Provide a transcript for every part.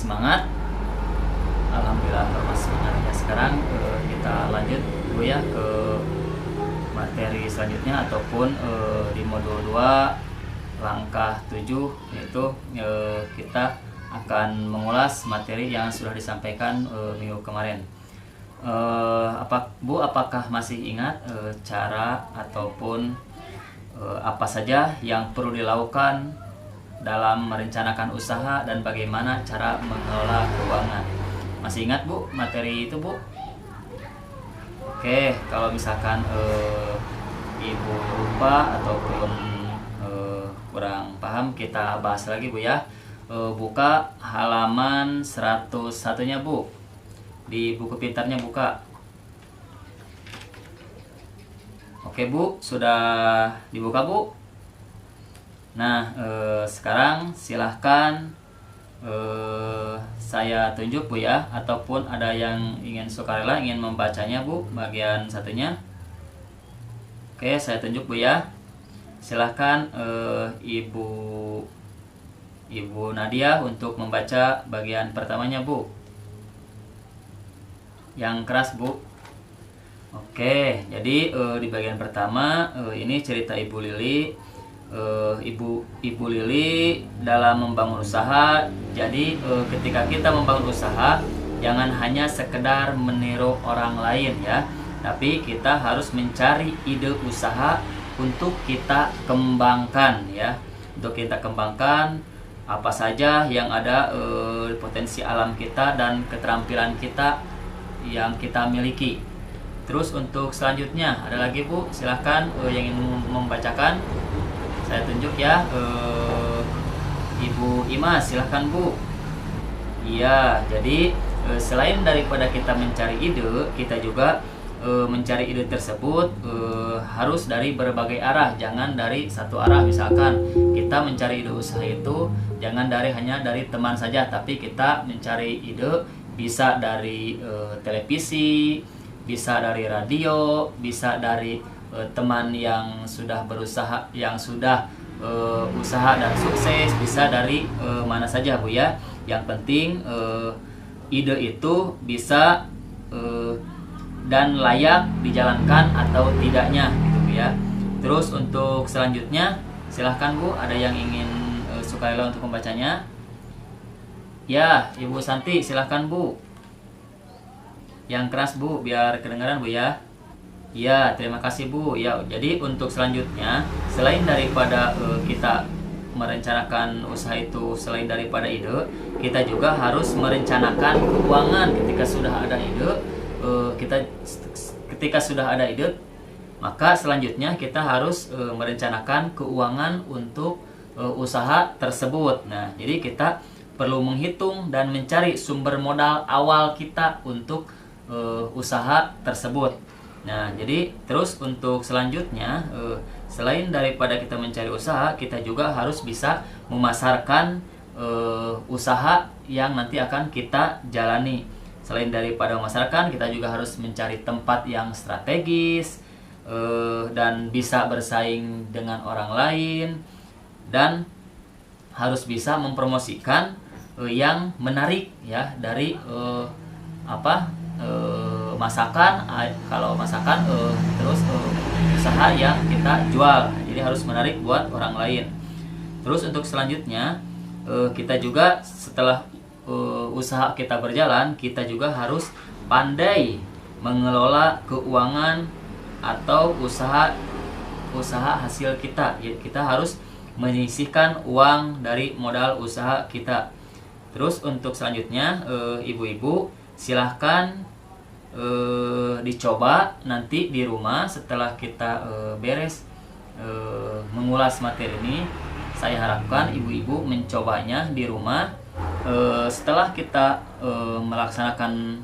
semangat. Alhamdulillah masih semangat ya. Sekarang kita lanjut dulu ya ke materi selanjutnya ataupun di modul 2 langkah 7, yaitu kita akan mengulas materi yang sudah disampaikan minggu kemarin. Apakah masih ingat cara ataupun apa saja yang perlu dilakukan dalam merencanakan usaha dan bagaimana cara mengelola keuangan? Masih ingat Bu materi itu Bu? Oke, kalau misalkan Ibu lupa ataupun kurang paham, kita bahas lagi Bu ya. Buka halaman 101-nya Bu, di buku pintarnya buka. Oke Bu, sudah dibuka Bu? Nah, sekarang silahkan saya tunjuk Bu ya, ataupun ada yang ingin sukarela ingin membacanya Bu, bagian satunya. Oke, saya tunjuk Bu ya. Silahkan Ibu Nadia untuk membaca bagian pertamanya Bu, yang keras Bu. Oke, jadi di bagian pertama ini cerita Ibu Lili. Ibu Lili dalam membangun usaha. Jadi ketika kita membangun usaha, jangan hanya sekedar meniru orang lain ya, tapi kita harus mencari ide usaha untuk kita kembangkan ya. Untuk kita kembangkan apa saja yang ada potensi alam kita dan keterampilan kita yang kita miliki. Terus untuk selanjutnya ada lagi Bu, silahkan yang ingin membacakan. Saya tunjuk ya, Ibu Imas, silahkan Bu. Iya, jadi selain daripada kita mencari ide, kita juga mencari ide tersebut harus dari berbagai arah, jangan dari satu arah. Misalkan kita mencari ide usaha itu jangan hanya dari teman saja, tapi kita mencari ide bisa dari televisi, bisa dari radio, bisa dari teman yang sudah berusaha, yang sudah usaha dan sukses, bisa dari mana saja Bu ya. Yang penting ide itu bisa dan layak dijalankan atau tidaknya gitu Bu ya. Terus untuk selanjutnya silahkan Bu, ada yang ingin sukarela untuk membacanya? Ya, Ibu Santi silahkan Bu. Yang keras Bu, biar kedengaran Bu ya. Ya, terima kasih Bu. Ya, jadi untuk selanjutnya, selain daripada kita merencanakan usaha itu, selain daripada ide, kita juga harus merencanakan keuangan. Ketika sudah ada ide, ketika sudah ada ide, maka selanjutnya kita harus merencanakan keuangan untuk usaha tersebut. Nah, jadi kita perlu menghitung dan mencari sumber modal awal kita untuk usaha tersebut. Nah, jadi terus untuk selanjutnya, selain daripada kita mencari usaha, kita juga harus bisa memasarkan usaha yang nanti akan kita jalani. Selain daripada memasarkan, kita juga harus mencari tempat yang strategis dan bisa bersaing dengan orang lain, dan harus bisa mempromosikan yang menarik ya dari masakan. Kalau masakan terus usaha yang kita jual, jadi harus menarik buat orang lain. Terus untuk selanjutnya, kita juga setelah usaha kita berjalan, kita juga harus pandai mengelola keuangan atau usaha hasil kita. Kita harus menyisihkan uang dari modal usaha kita. Terus untuk selanjutnya, ibu-ibu silahkan dicoba nanti di rumah setelah kita beres mengulas materi ini. Saya harapkan ibu-ibu mencobanya di rumah. Setelah kita melaksanakan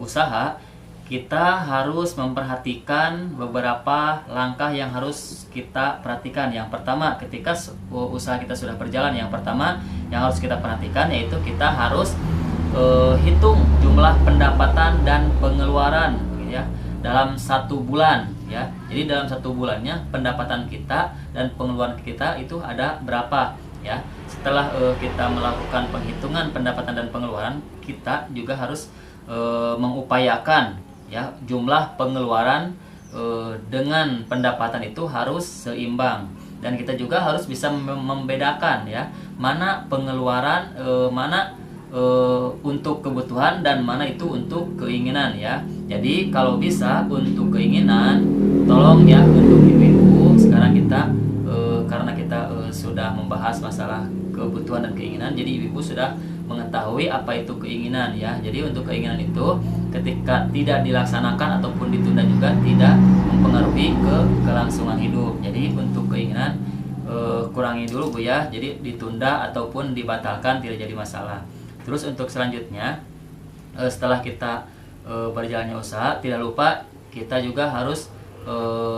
usaha, kita harus memperhatikan beberapa langkah yang harus kita perhatikan. Yang pertama, ketika usaha kita sudah berjalan, yang pertama yang harus kita perhatikan yaitu kita harus hitung jumlah pendapatan dan pengeluaran ya dalam 1 bulan ya. Jadi dalam 1 bulannya pendapatan kita dan pengeluaran kita itu ada berapa. ya. Setelah kita melakukan penghitungan pendapatan dan pengeluaran, kita juga harus mengupayakan ya jumlah pengeluaran dengan pendapatan itu harus seimbang, dan kita juga harus bisa membedakan ya mana pengeluaran mana untuk kebutuhan dan mana itu untuk keinginan ya. Jadi kalau bisa untuk keinginan, tolong ya untuk ibu-ibu sekarang kita karena kita sudah membahas masalah kebutuhan dan keinginan, jadi ibu-ibu sudah mengetahui apa itu keinginan ya. Jadi untuk keinginan itu ketika tidak dilaksanakan ataupun ditunda juga tidak mempengaruhi ke kelangsungan hidup. Jadi untuk keinginan kurangi dulu Bu ya. Jadi ditunda ataupun dibatalkan tidak jadi masalah. Terus untuk selanjutnya setelah kita berjalannya usaha, tidak lupa kita juga harus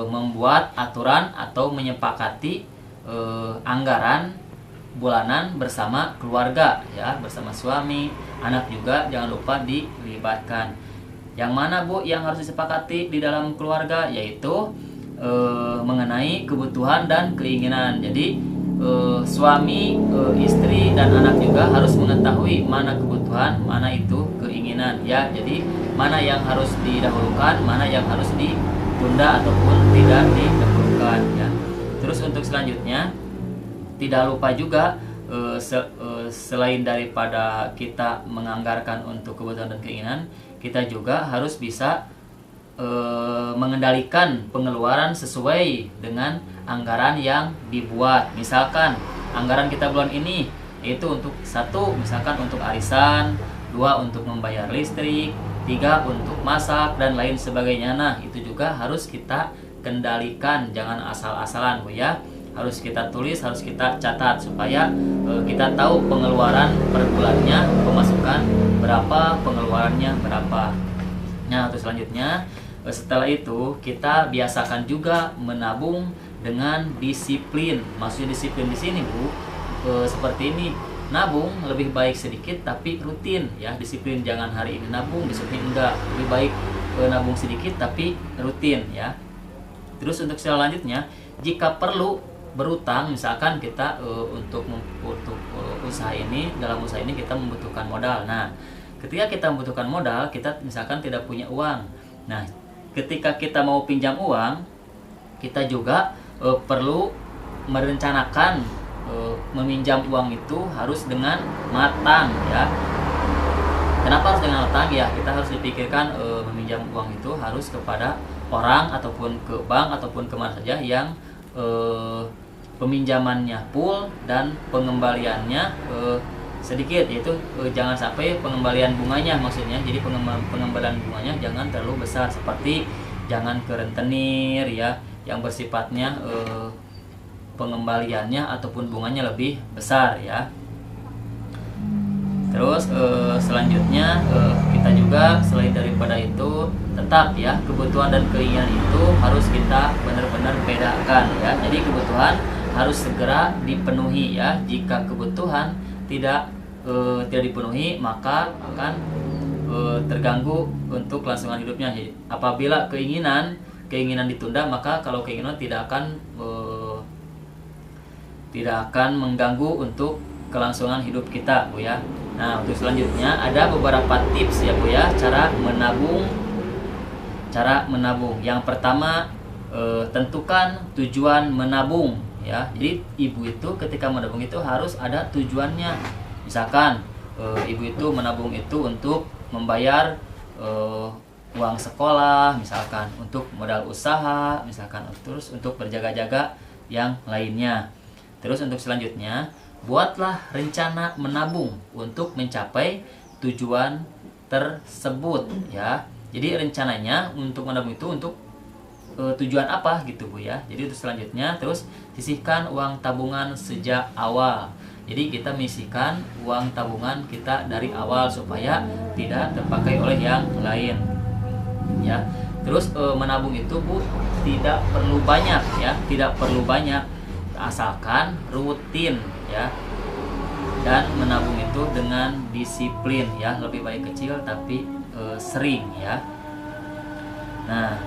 membuat aturan atau menyepakati anggaran bulanan bersama keluarga ya, bersama suami, anak juga jangan lupa dilibatkan. Yang mana Bu yang harus disepakati di dalam keluarga, yaitu mengenai kebutuhan dan keinginan. Jadi suami, istri dan anak juga harus mengetahui mana kebutuhan, mana itu keinginan ya. Jadi mana yang harus didahulukan, mana yang harus ditunda ataupun tidak didahulukan ya. Terus untuk selanjutnya tidak lupa juga selain daripada kita menganggarkan untuk kebutuhan dan keinginan, kita juga harus bisa mengendalikan pengeluaran sesuai dengan anggaran yang dibuat. Misalkan anggaran kita bulan ini yaitu untuk satu, misalkan untuk arisan, dua untuk membayar listrik, tiga untuk masak dan lain sebagainya. Nah itu juga harus kita kendalikan, jangan asal-asalan Bu ya. Harus kita tulis, harus kita catat supaya kita tahu pengeluaran per bulannya, pemasukan berapa, pengeluarannya berapa. Nah terus selanjutnya setelah itu kita biasakan juga menabung dengan disiplin. Maksudnya disiplin di sini Bu seperti ini, nabung lebih baik sedikit tapi rutin ya. Disiplin jangan hari ini nabung, disiplin enggak, lebih baik nabung sedikit tapi rutin ya. Terus untuk selanjutnya jika perlu berutang, misalkan kita untuk usaha ini, dalam usaha ini kita membutuhkan modal. Nah ketika kita membutuhkan modal, kita misalkan tidak punya uang. Nah ketika kita mau pinjam uang, kita juga perlu merencanakan meminjam uang itu harus dengan matang ya. Kenapa harus dengan matang ya? Kita harus dipikirkan meminjam uang itu harus kepada orang ataupun ke bank ataupun kemana saja yang peminjamannya full dan pengembaliannya sedikit, yaitu jangan sampai pengembalian bunganya, maksudnya jadi pengembalian bunganya jangan terlalu besar, seperti jangan ke rentenir ya yang bersifatnya pengembaliannya ataupun bunganya lebih besar ya. Terus selanjutnya kita juga selain daripada itu tetap ya kebutuhan dan keinginan itu harus kita benar-benar bedakan ya. Jadi kebutuhan harus segera dipenuhi ya. Jika kebutuhan tidak dipenuhi maka akan terganggu untuk kelangsungan hidupnya. Jadi, apabila keinginan ditunda, maka kalau keinginan tidak akan mengganggu untuk kelangsungan hidup kita Bu ya. Nah untuk selanjutnya ada beberapa tips ya Bu ya, cara menabung. Yang pertama tentukan tujuan menabung ya. Jadi ibu itu ketika menabung itu harus ada tujuannya. Misalkan ibu itu menabung itu untuk membayar uang sekolah, misalkan untuk modal usaha, misalkan terus untuk berjaga-jaga yang lainnya. Terus untuk selanjutnya buatlah rencana menabung untuk mencapai tujuan tersebut ya. Jadi rencananya untuk menabung itu untuk tujuan apa gitu Bu ya. Jadi untuk selanjutnya terus sisihkan uang tabungan sejak awal. Jadi kita menyisihkan uang tabungan kita dari awal supaya tidak terpakai oleh yang lain ya. Terus menabung itu Bu tidak perlu banyak ya, tidak perlu banyak, asalkan rutin ya. Dan menabung itu dengan disiplin ya, lebih baik kecil tapi sering ya. Nah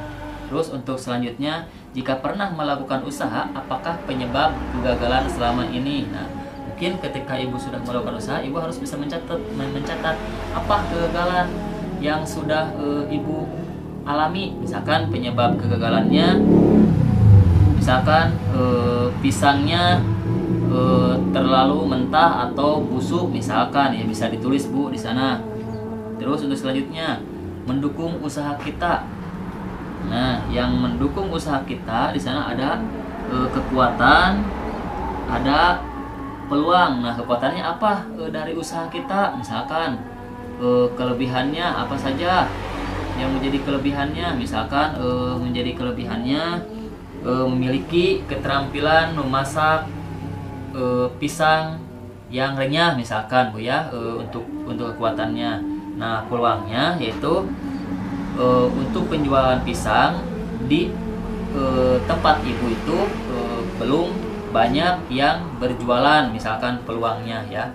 terus untuk selanjutnya, jika pernah melakukan usaha, apakah penyebab kegagalan selama ini? Nah mungkin ketika ibu sudah melakukan usaha, ibu harus bisa mencatat apa kegagalan yang sudah ibu alami. Misalkan penyebab kegagalannya, misalkan pisangnya terlalu mentah atau busuk, misalkan ya bisa ditulis Bu di sana. Terus untuk selanjutnya, mendukung usaha kita. Nah, yang mendukung usaha kita di sana ada kekuatan, ada peluang. Nah, kekuatannya apa dari usaha kita? Misalkan kelebihannya apa saja yang menjadi kelebihannya? Misalkan menjadi kelebihannya memiliki keterampilan memasak pisang yang renyah, misalkan Bu ya, untuk kekuatannya. Nah, peluangnya yaitu untuk penjualan pisang di tempat ibu itu belum banyak yang berjualan, misalkan peluangnya ya.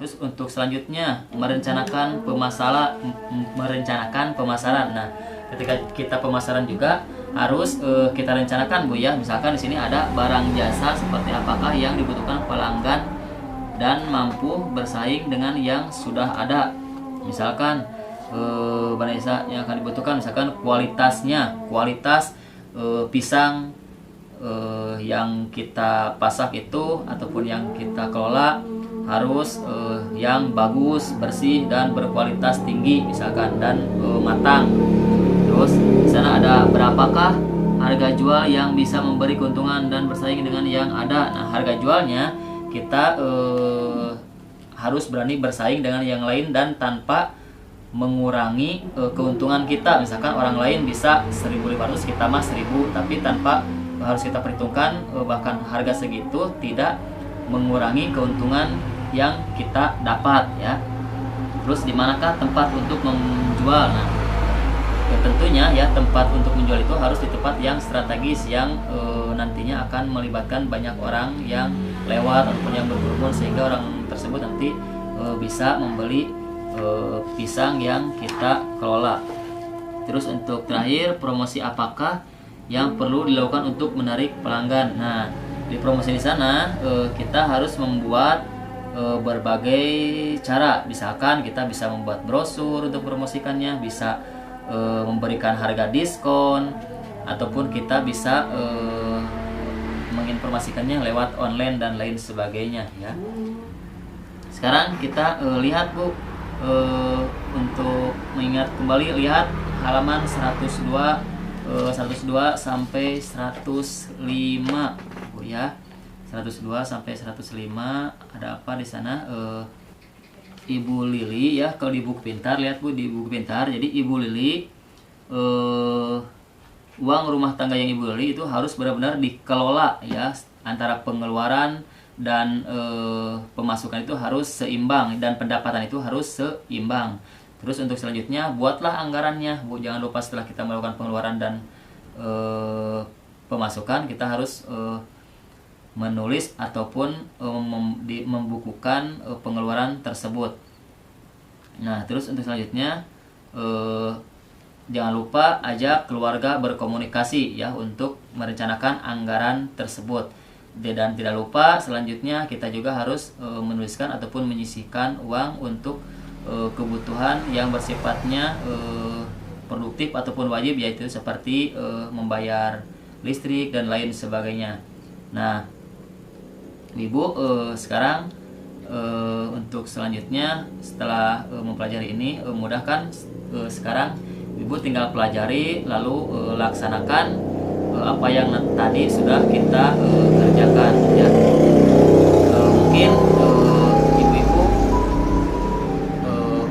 Terus untuk selanjutnya, merencanakan pemasaran. Nah, ketika kita pemasaran juga harus kita rencanakan Bu ya. Misalkan di sini ada barang jasa seperti apakah yang dibutuhkan pelanggan dan mampu bersaing dengan yang sudah ada. Misalkan Vanessa yang akan dibutuhkan, misalkan kualitas pisang yang kita pasak itu ataupun yang kita kelola harus yang bagus, bersih dan berkualitas tinggi misalkan, dan matang. Terus di sana ada berapakah harga jual yang bisa memberi keuntungan dan bersaing dengan yang ada. Nah, harga jualnya kita harus berani bersaing dengan yang lain dan tanpa mengurangi keuntungan kita. Misalkan orang lain bisa 1.500, kita mah 1.000, tapi tanpa harus kita perhitungkan bahkan harga segitu tidak mengurangi keuntungan yang kita dapat ya. Terus di manakah tempat untuk menjual? Nah, tentunya ya tempat untuk menjual itu harus di tempat yang strategis yang nantinya akan melibatkan banyak orang yang lewat ataupun yang berkerumun, sehingga orang tersebut nanti bisa membeli pisang yang kita kelola. Terus untuk terakhir, promosi apakah yang perlu dilakukan untuk menarik pelanggan? Nah, di promosi di sana kita harus membuat berbagai cara. Misalkan kita bisa membuat brosur untuk promosikannya, bisa memberikan harga diskon, ataupun kita bisa menginformasikannya lewat online dan lain sebagainya ya. Sekarang kita lihat Bu, untuk mengingat kembali, lihat halaman 102 sampai 105 Bu ya. 102 sampai 105 ada apa di sana? Ibu Lili ya, kalau di buku pintar lihat Bu, di buku pintar. Jadi Ibu Lili uang rumah tangga yang Ibu Lili itu harus benar-benar dikelola ya, antara pengeluaran dan pemasukan itu harus seimbang dan pendapatan itu harus seimbang. Terus untuk selanjutnya, buatlah anggarannya Bu. Jangan lupa setelah kita melakukan pengeluaran dan pemasukan, kita harus menulis ataupun membukukan pengeluaran tersebut. Nah, terus untuk selanjutnya, jangan lupa ajak keluarga berkomunikasi ya untuk merencanakan anggaran tersebut. Dan tidak lupa selanjutnya kita juga harus menuliskan ataupun menyisihkan uang untuk kebutuhan yang bersifatnya produktif ataupun wajib, yaitu seperti membayar listrik dan lain sebagainya. Nah, Ibu sekarang untuk selanjutnya setelah mempelajari ini, mudahkan sekarang Ibu tinggal pelajari lalu laksanakan apa yang tadi sudah kita kerjakan ya. Mungkin ibu-ibu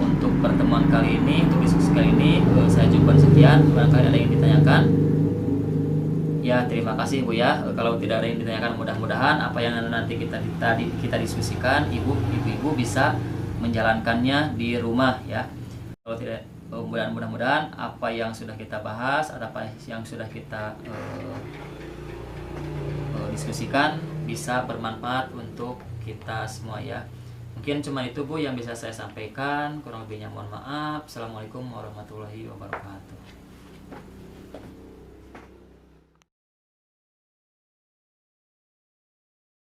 untuk pertemuan kali ini, untuk diskusi kali ini saya cukupkan sekian. Barangkali ada yang ditanyakan ya, terima kasih Bu ya. Kalau tidak ada yang ditanyakan, mudah-mudahan apa yang nanti kita diskusikan ibu-ibu bisa menjalankannya di rumah ya. Kalau tidak, mudah-mudahan apa yang sudah kita bahas atau apa yang sudah kita diskusikan bisa bermanfaat untuk kita semua ya. Mungkin cuma itu Bu yang bisa saya sampaikan, kurang lebihnya mohon maaf. Assalamualaikum warahmatullahi wabarakatuh.